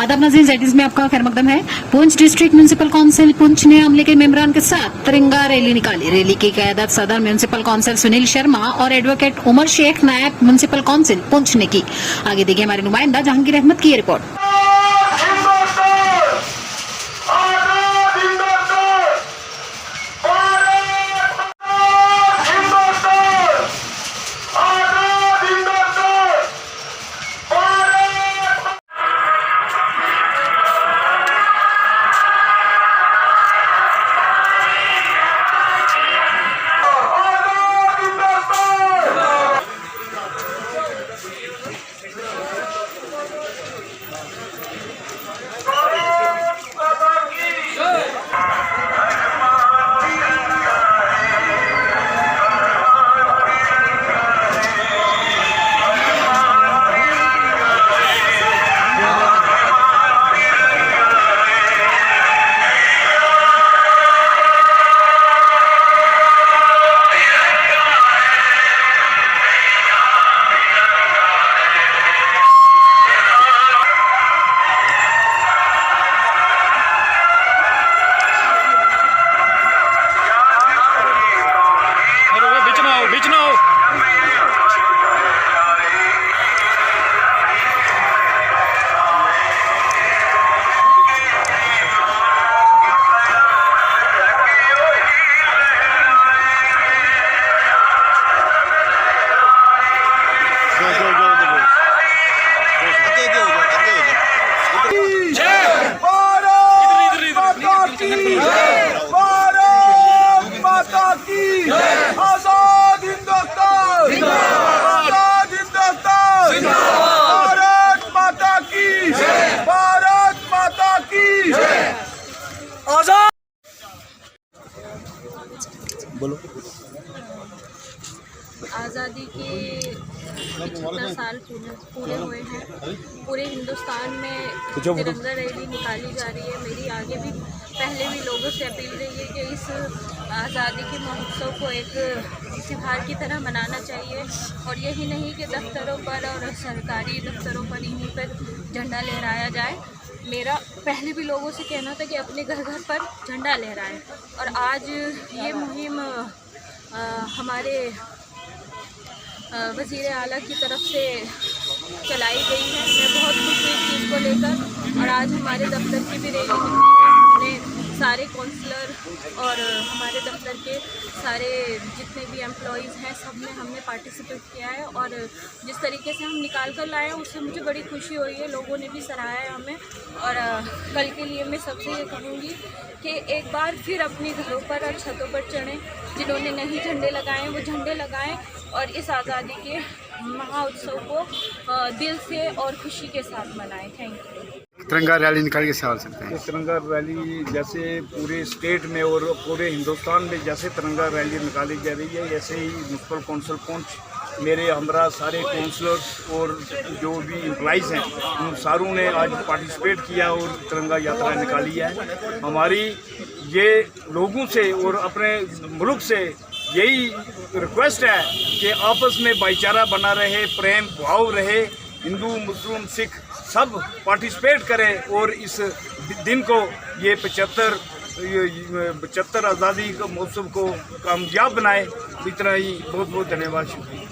आदाब नाज़रीन, Z news में आपका खैर मकदम है। Poonch district municipal council Poonch ने अमले के मेंबरान के साथ तिरंगा रैली निकाली। रैली की क़यादत सदर म्यूनिसिपल काउंसिल सुनील शर्मा और एडवोकेट उमर शेख नायब म्यूनिसिपल काउंसिल पुंछ ने की। आगे देखिए हमारे नुमाइंदा जहांगीर अहमद की ये रिपोर्ट। भारत माता की आजाद हिंदुस्तान, आजाद हिंदुस्तान, भारत माता की, भारत माता की आजाद। बोलो। आज़ादी के 75 साल पूरे हुए हैं। पूरे हिंदुस्तान में तिरंगा रैली निकाली जा रही है। मेरी आगे भी पहले भी लोगों से अपील रही है कि इस आज़ादी के महोत्सव को एक त्योहार की तरह मनाना चाहिए और यही नहीं कि दफ्तरों पर और सरकारी दफ्तरों पर यहीं पर झंडा लहराया जाए। मेरा पहले भी लोगों से कहना था कि अपने घर घर पर झंडा लहराएं और आज ये मुहिम हमारे वज़ीर आला की तरफ से चलाई गई है। मैं बहुत खुश हूँ इस चीज़ को लेकर और आज हमारे दफ्तर की भी रैली निकली है। हमने सारे काउंसलर और हमारे दफ्तर के सारे जितने भी एम्प्लॉइज़ हैं सब में हमने पार्टिसिपेट किया है और जिस तरीके से हम निकाल कर लाए हैं उससे मुझे बड़ी खुशी हुई है। लोगों ने भी सराहा है हमें और कल के लिए मैं सबसे ये कहूँगी कि एक बार फिर अपने घरों पर और छतों पर चढ़ें। जिन्होंने नहीं झंडे लगाए वो झंडे लगाएं और इस आज़ादी के महाउत्सव को दिल से और खुशी के साथ मनाएं। Thank you. तिरंगा रैली निकाल के सवाल सकते हैं। तिरंगा रैली जैसे पूरे स्टेट में और पूरे हिंदुस्तान में जैसे तिरंगा रैली निकाली जा रही है, ऐसे ही म्यूनसिपल काउंसिल पुंछ मेरे हमरा सारे काउंसलर्स और जो भी एम्प्लॉइज़ हैं उन सारों ने आज पार्टिसिपेट किया और तिरंगा यात्रा निकाली है। हमारी ये लोगों से और अपने मुल्क से यही रिक्वेस्ट है कि आपस में भाईचारा बना रहे, प्रेम भाव रहे, हिंदू मुस्लिम सिख सब पार्टिसिपेट करें और इस दिन को ये 75 आज़ादी का महोत्सव को कामयाब बनाए। इतना ही, बहुत बहुत धन्यवाद, शुक्रिया।